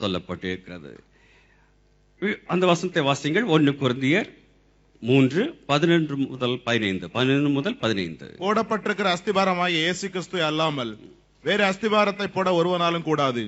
சொல்லப்பட்டிருக்கிறது. அந்த வசனத்தை வாசிங்கள். 1 கொரிந்தியர் 3:11 முதல் 15. போடப்பட்டிருக்கிற அஸ்திபாரமாய் இயேசு கிறிஸ்து அல்லாமல் வேறு அஸ்திபாரத்தை போட ஒருவனாலும் கூடாது.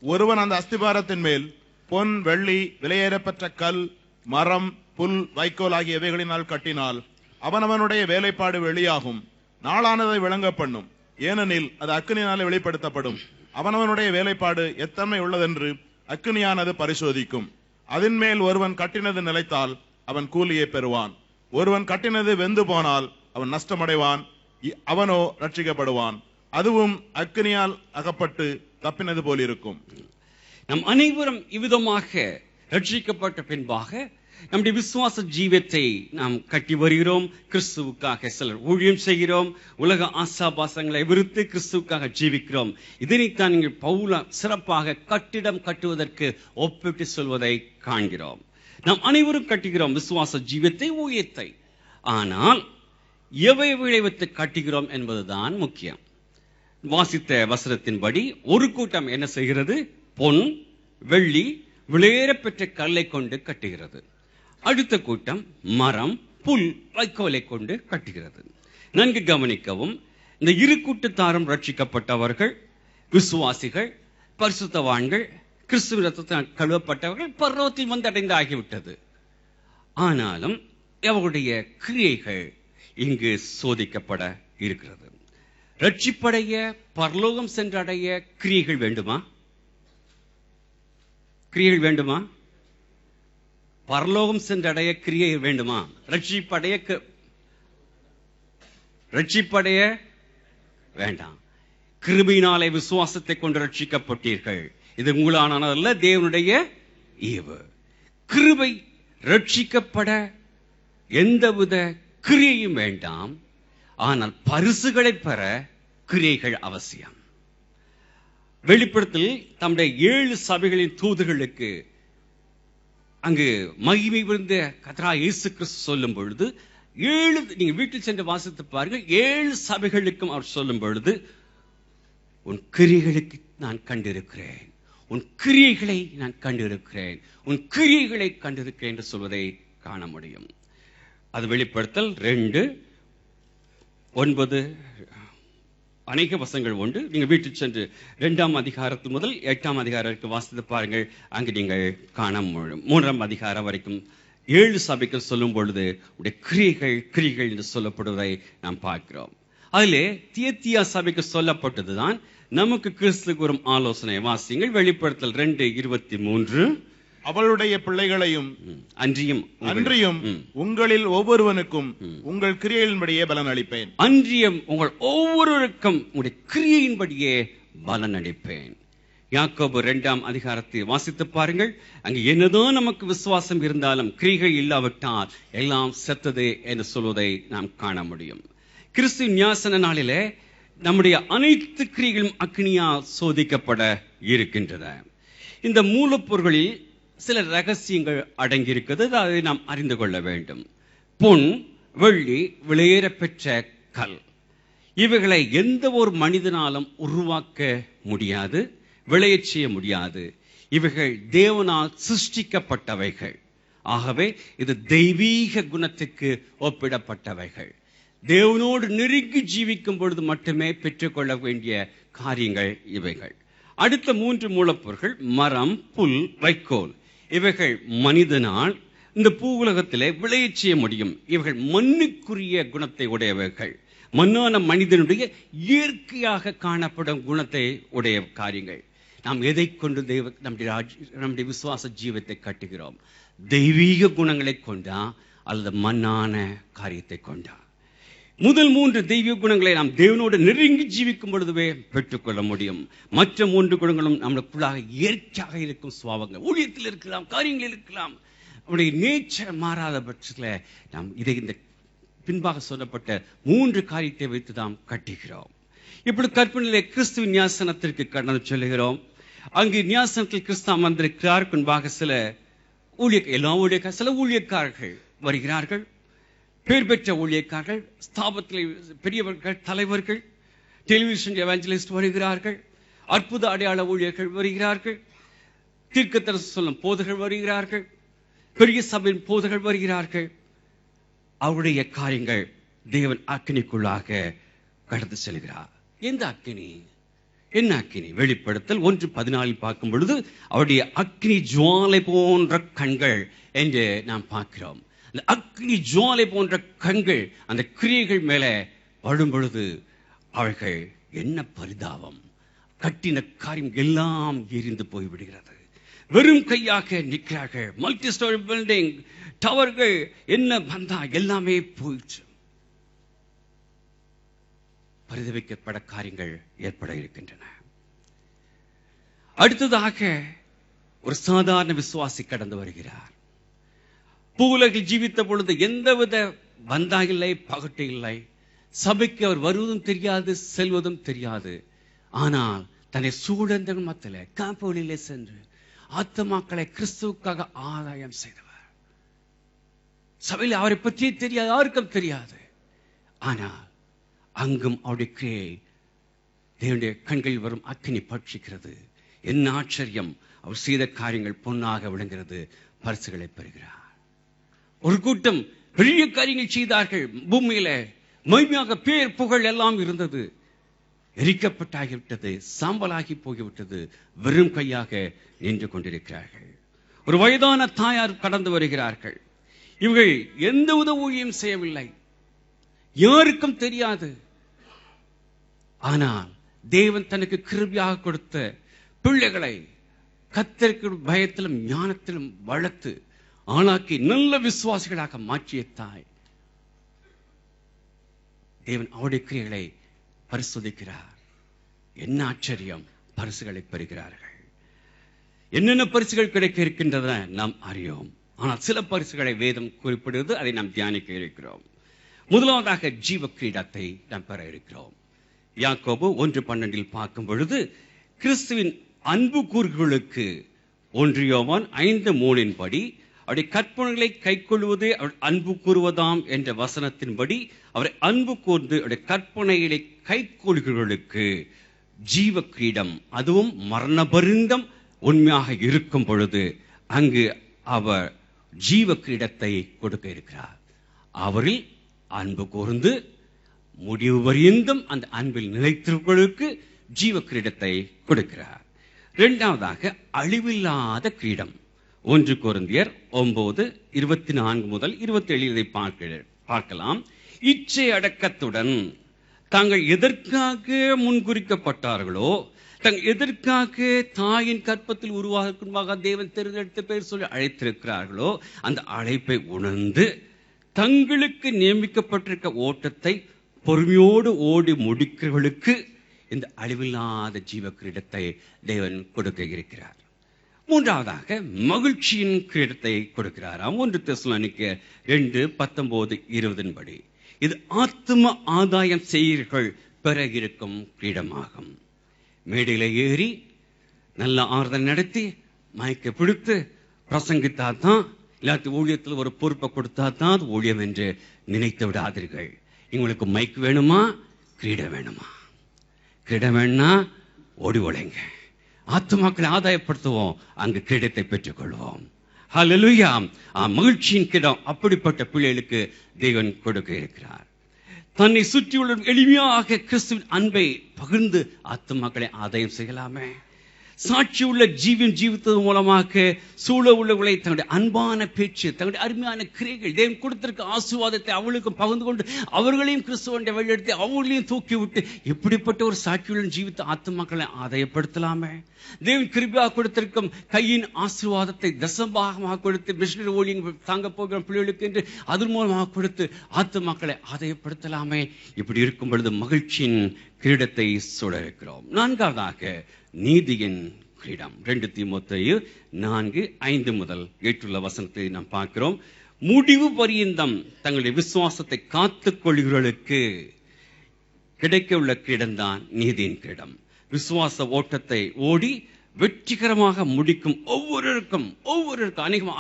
ஒருவன் அந்த அஸ்திபாரத்தின் மேல் பொன், வெள்ளி, விலையேறப்பெற்ற கல், மரம், புல், வைக்கோல் ஆகிய இவைகளினால் கட்டினால் அவனவனுடைய வேலைப்பாடு வெளியாகும். நாளானதை விளங்க பண்ணும். ஏனெனில் அது அக்கினியாலே வெளிப்படுத்தப்படும். அவனவனுடைய வேலைப்பாடு எத்தன்மை உள்ளதென்று அக்கினியானது பரிசோதிக்கும். அதன் மேல் ஒருவன் கட்டினது நிலைத்தால் அவன் கூலியை பெறுவான். ஒருவன் கட்டினது வெந்து போனால் அவன் நஷ்டமடைவான், அவனோ ரட்சிக்கப்படுவான். அதுவும் அக்கினியால் அகப்பட்டு தப்பினது போல் இருக்கும். நம் அனைவரும் இவ்விதமாக ரட்சிக்கப்பட்ட பின்பாக நம்முடைய விசுவாச ஜீவத்தை நாம் கட்டி வருகிறோம். கிறிஸ்துவுக்காக சிலர் ஊழியம் செய்கிறோம். உலக ஆசாபாசங்களை விருத்து கிறிஸ்துவுக்காக ஜீவிக்கிறோம். இதனைத்தான் நீங்கள் பவுல் சிறப்பாக கட்டிடம் கட்டுவதற்கு ஒப்பிட்டு சொல்வதை காண்கிறோம். நாம் அனைவரும் கட்டுகிறோம் விசுவாச ஜீவத்தை, ஊழியத்தை. ஆனால் எவை விளைவித்து கட்டுகிறோம் என்பதுதான் முக்கியம். வாசித்த வசனத்தின்படி ஒரு கூட்டம் என்ன செய்கிறது? பொன், வெள்ளி, விலையேறப்பெற்ற கல்லை கொண்டு கட்டுகிறது. அடுத்த கூட்டம் மரம், புல், வைக்கோலை கொண்டு கட்டுகிறது. நன்கு கவனிக்கவும். இந்த இரு கூட்டத்தாரும் ரட்சிக்கப்பட்டவர்கள், விசுவாசிகள், பரிசுத்தவான்கள், கிறிஸ்துவ ரத்தத்தால் கழுவப்பட்டவர்கள், பரலோகத்தில் வந்தடைந்து ஆகிவிட்டது. ஆனாலும் அவருடைய கிரியைகள் இங்கு சோதிக்கப்பட இருக்கிறது. ரட்சிப்படைய, பரலோகம் சென்றடைய கிரியைகள் வேண்டுமா? கிரியைகள் வேண்டுமா? பரலோகம் சென்றடைய கிரியை வேண்டுமா? ரட்சிப்படைய வேண்டாம். கிருபையினாலே விசுவாசத்தை கொண்டு ரட்சிக்கப்பட்டீர்கள். இது உங்களானதல்ல, தேவனுடைய ஈவு. கிருபை ரட்சிக்கப்பட எந்தவித கிரியையும் வேண்டாம். ஆனால் பரிசுகளை பெற கிரியைகள் அவசியம். வெளிப்படுத்தல் தம்முடைய 7 சபைகளின் தூதுகளுக்கு அங்கு மகிமை விருந்த கர்த்தராகிய இயேசு கிறிஸ்து சொல்லும் பொழுது 7, நீங்க வீட்டில் சென்று வாசித்து பாருங்கள், 7 சபைகளுக்கும் அவர் சொல்லும் பொழுது, உன் கிரியைகளுக்கு நான் கண்டிருக்கிறேன், உன் கிரியைகளை நான் கண்டிருக்கிறேன், உன் கிரியைகளை கண்டிருக்கிறேன் என்று சொல்வதை காண முடியும். அது வெளிப்படுத்தல் 2:9 அநேக வசனங்கள் உண்டு. நீங்க வீட்டில் சென்று 2ஆம் அதிகாரத்து முதல் 8ஆம் அதிகாரம் வரைக்கும் வாசித்து பாருங்கள். அங்கு நீங்கள் காண முடியும். 3ஆம் அதிகாரம் வரைக்கும் 7 சபைக்கு சொல்லும் பொழுது உடைய கிரியைகள் என்று சொல்லப்படுவதை நாம் பார்க்கிறோம். அதிலே தியத்தியா சபைக்கு சொல்லப்பட்டதுதான் நமக்கு கிறிஸ்து கூறும் ஆலோசனை. வாசிங்கள். வெளிப்படுத்தல் 2:23. அவளுடைய பிள்ளைகளையும் அன்றியும் உங்களில் ஒவ்வொருவனுக்கும் உங்கள் கிரியையின்படியே பலன் அளிப்பேன். அன்றியும் உங்கள் ஒவ்வொருவருக்கும் உங்களுடைய கிரியையின்படியே பலன் அளிப்பேன். யாக்கோபு 2ஆம் அதிகாரத்தை வாசித்து பாருங்கள். அங்கு என்னதான் நமக்கு விசுவாசம் இருந்தாலும் கிரியைகள் இல்லாவிட்டால் எல்லாம் செத்தது என்று சொல்வதை நாம் காண முடியும். கிறிஸ்து ஞாசன நாளிலே நம்முடைய அனைத்து கிரியைகளும் அக்னியால் சோதிக்கப்பட இருக்கின்றன. இந்த மூலப்பொருட்களில் சில ரகசியங்கள் அடங்கியிருக்கிறது. அதை நாம் அறிந்து கொள்ள வேண்டும். பொன், வெள்ளி, விலையேறப்பெற்ற கல், இவைகளை எந்த ஒரு மனிதனாலும் உருவாக்க முடியாது, விளையச் செய்ய முடியாது. இவைகள் தேவனால் சிருஷ்டிக்கப்பட்டவைகள். ஆகவே இது தெய்வீக குணத்துக்கு ஒப்பிடப்பட்டவைகள். தேவனோடு நெருங்கி ஜீவிக்கும் பொழுது மட்டுமே பெற்றுக்கொள்ள வேண்டிய காரியங்கள் இவைகள். அடுத்த 3 மூலப்பொருட்கள் மரம், புல், வைக்கோல். இவைகள் மனிதனால் இந்த பூவுலகத்திலே விளையச் செய்ய முடியும். இவைகள் மண்ணுக்குரிய குணத்தை உடையவைகள். மண்ணான மனிதனுடைய இயற்கையாக காணப்படும் குணத்தை உடைய காரியங்கள். நாம் எதை கொண்டு நம்முடைய விசுவாச ஜீவத்தை கட்டுகிறோம்? தெய்வீக குணங்களை கொண்டா அல்லது மண்ணான காரியத்தை கொண்டா? முதல் 3 தெய்வீக குணங்களை நாம் தேவனோடு நெருங்கி ஜீவிக்கும் பொழுதுவே பெற்றுக்கொள்ள முடியும். மற்ற 3 குணங்களும் நம்மளுக்குள்ளாக இயற்கையாக இருக்கும் சுவாபங்கள், ஊழியத்தில் இருக்கலாம், காரியங்கள் இருக்கலாம். அவருடைய நேச்சர் மாறாத பட்சத்தில் நாம் இதை இந்த பின்பாக சொல்லப்பட்ட 3 காரியத்தை வைத்து நாம் கட்டுகிறோம். இப்படி கற்பனையிலே கிறிஸ்துவ ஞாசனத்திற்கு கடந்து சொல்லுகிறோம். அங்கு ஞாசனத்தில் கிறிஸ்து அமர்ந்திருக்கிறார். பின்பாக சில ஊழியக்காரர்கள் வருகிறார்கள். பேர் பெற்ற ஊழியக்காரர்கள், ஸ்தாபத்தில் பெரியவர்கள், தலைவர்கள், டெலிவிஷன் எவாஞ்சலிஸ்ட் வருகிறார்கள், அற்புத அடையாள ஊழியர்கள் வருகிறார்கள். தீர்க்கதரிசனம் சொல்லும் போதகர்கள் வருகிறார்கள், பெரிய சபையின் போதகர்கள் வருகிறார்கள். அவருடைய காரியங்கள் தேவன் அக்கினிக்குள்ளாக கடந்து செல்கிறார். எந்த அக்கினி? என்ன அக்கினி? வெளிப்படுத்தல் 1:14 பார்க்கும் பொழுது அவருடைய அக்கினி ஜுவாலை போன்ற கண்கள் என்று நாம் பார்க்கிறோம். அந்த அக்கினி ஜுவாலை போன்ற கண்கள் அந்த கிரியைகள் மேலே படும் பொழுது அவர்கள் என்ன பரிதாபம்! கட்டின காரியம் எல்லாம் எரிந்து போய்விடுகிறது. வெறும் கையாக நிற்கிறார்கள். மல்டி ஸ்டோரி பில்டிங், டவர்கள் என்ன வந்தா எல்லாமே போயிடுச்சு. பரிதவிக்கப்பட காரியங்கள் ஏற்பட இருக்கின்றன. அடுத்ததாக ஒரு சாதாரண விசுவாசி கடந்து வருகிறார். பூவுலகில் ஜீவித்த பொழுது எந்தவித பந்தா இல்லை, பகட்டு இல்லை. சபைக்கு அவர் வருவதும் தெரியாது, செல்வதும் தெரியாது. ஆனால் தன்னை சூழந்த மத்தியிலே காம்பவுண்டிலே சென்று ஆத்துமாக்களை கிறிஸ்துவுக்காக ஆதாயம் செய்தவர். சபையில் அவரை பற்றி தெரியாது, யாருக்கும் தெரியாது. ஆனால் அங்கும் அவருடைய கிரியை தேவனுடைய கண்களில் வரும் அக்கினி பட்சிக்கிறது. என்ன ஆச்சரியம்! அவர் செய்த காரியங்கள் பொன்னாக விளங்குகிறது. பரிசுகளை பெறுகிறார். ஒரு கூட்டம் பெரிய காரியங்கள் செய்தார்கள். பூமியில மகிமையாக பேர் புகழ் எல்லாம் இருந்தது. எரிக்கப்பட்டாகிவிட்டது, சாம்பலாகி போய்விட்டது. வெறும் கையாக நின்று கொண்டிருக்கிறார்கள். ஒரு வயதான தாயார் கடந்து வருகிறார்கள். இவர்கள் எந்த உதவியும் செய்யவில்லை, யாருக்கும் தெரியாது. ஆனால் தேவன் தனக்கு கிருபையாக கொடுத்த பிள்ளைகளை கர்த்தருக்கு பயத்திலும் ஞானத்திலும் வளர்த்து ஆளாக்கி நல்ல விசுவாசிகளாக மாற்றிய தாய் தேவன் அவருடைய கிரியைகளை பரிசோதிக்கிறார். என்ன ஆச்சரியம்! பரிசுகளை பெறுகிறார்கள். என்னென்ன பரிசுகள் கிடைக்க இருக்கின்றன நாம் அறியோம். ஆனால் சில பரிசுகளை வேதம் குறிப்பிடுவது, அதை நாம் தியானிக்க இருக்கிறோம். முதலாவதாக ஜீவ கிரீடத்தை நாம் பெற இருக்கிறோம். யாக்கோபு 1:12 பார்க்கும் பொழுது கிறிஸ்துவின் அன்பு கூறுகளுக்கு 1 யோவான் 5:3 படி அவருடைய கற்பனைகளை கைக்கொள்வது அவர் அன்பு கூறுவதாம் என்ற வசனத்தின்படி அவரை அன்பு கூர்ந்து அவருடைய கற்பனைகளை கைக்கொள்களுக்கு ஜீவ கிரீடம், அதுவும் மரணபரிந்தம் உண்மையாக இருக்கும் பொழுது அங்கு அவர் ஜீவ கிரீடத்தை கொடுக்க இருக்கிறார். அவரில் அன்பு கூர்ந்து முடிவு வரைந்தும் அந்த அன்பில் நிலைத்திருப்பவர்களுக்கு ஜீவ கிரீடத்தை கொடுக்கிறார். இரண்டாவதாக அழிவில்லாத கிரீடம். 1 கொரிந்தியர் 9:24-27 இதை பார்க்கலாம். இச்சை அடக்கத்துடன் தாங்கள் எதற்காக முன்குறிக்கப்பட்டார்களோ, தாங்கள் எதற்காக தாயின் கற்பத்தில் உருவாக தேவன் தேர்ந்தெடுத்த பேர் சொல்லி அழைத்திருக்கிறார்களோ, அந்த அழைப்பை உணர்ந்து தங்களுக்கு நியமிக்கப்பட்டிருக்க ஓட்டத்தை பொறுமையோடு ஓடி முடிக்கிறவர்களுக்கு இந்த அழிவில்லாத ஜீவ கிரீடத்தை தேவன் கொடுக்க இருக்கிறார். மூன்றாவதாக மகிழ்ச்சியின் கிரீடத்தை கொடுக்கிறாராம். 1 தெசலோனிக்கேயர் 2:19-20 படி இது ஆத்தும ஆதாயம் செய்கிறீர்கள் பெற இருக்கும் கிரீடமாகும். மேடையில ஏறி நல்ல ஆறுதல் நடத்தி மயக்க பிடித்து பிரசங்கித்தா தான், இல்லாத ஊழியத்தில் ஒரு பொறுப்பை கொடுத்தா தான் அது ஊழியம் என்று நினைத்து விடாதீர்கள். உங்களுக்கு மைக் வேணுமா, கிரீடம் வேணுமா? கிரீடம் வேணும்னா ஓடி ஓடுங்க. ஆத்துமாக்களை ஆதாயப்படுத்துவோம், அங்கு கிரீடத்தை பெற்றுக் கொள்வோம். ஹல்லேலூயா! மகிழ்ச்சியின் கிரீடம் அப்படிப்பட்ட பிள்ளைகளுக்கு தேவன் கொடுக்க இருக்கிறார். தன்னை சுற்றியுள்ள எளிமையாக கிறிஸ்துவின் அன்பை பகிர்ந்து ஆத்துமாக்களை ஆதாயம் செய்யலாமே. சாட்சி உள்ள ஜீவித்தது மூலமாக சூழ உள்ளவர்களை தங்களுடைய அன்பான பேச்சு, தங்களுடைய அருமையான கிரியைகள், தேவன் கொடுத்திருக்க ஆசீர்வாதத்தை அவளுக்கும் பகிர்ந்து கொண்டு அவர்களையும் கிறிஸ்துவனுடைய வழியெடுத்து அவர்களையும் தூக்கி விட்டு இப்படிப்பட்ட ஒரு சாட்சியுடன் ஜீவித்த ஆத்துமாக்களை ஆதாயப்படுத்தலாமே. தேவன் கிருபையாக கொடுத்திருக்கும் கையின் ஆசீர்வாதத்தை தசபாகமாக கொடுத்து மிஷனரி ஊழியம் தாங்க போகிற பிள்ளைகளுக்கு என்று அதன் மூலமாக கொடுத்து ஆத்துமாக்களை ஆதாயப்படுத்தலாமே. இப்படி இருக்கும் பொழுது மகிழ்ச்சியின் கிரீடத்தை சூழ இருக்கிறோம். நான்காவதாக நீதியின் கிரீடம். 2 தீமோத்தேயு 4:5-7 வசனத்தை நாம் பார்க்கிறோம். முடிவு பரியந்தம் தங்களுடைய விசுவாசத்தை காத்துக் கொள்கிறவர்களுக்கு கிடைக்க உள்ள கிரீடம் தான் நீதியின் கிரீடம். விசுவாச ஓட்டத்தை ஓடி வெற்றிகரமாக முடிக்கும் ஒவ்வொருவருக்கும்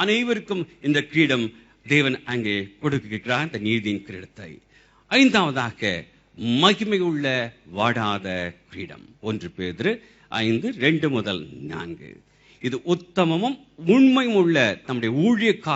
அனைவருக்கும் இந்த கிரீடம் தேவன் அங்கே கொடுக்கிறார், இந்த நீதியின் கிரீடத்தை. ஐந்தாவதாக மகிமை உள்ள வாடாத கிரீடம். 1 பேதுரு 5:2-4. இது உத்தமமும் உண்மையும் உள்ள நம்முடைய ஊழியக்கார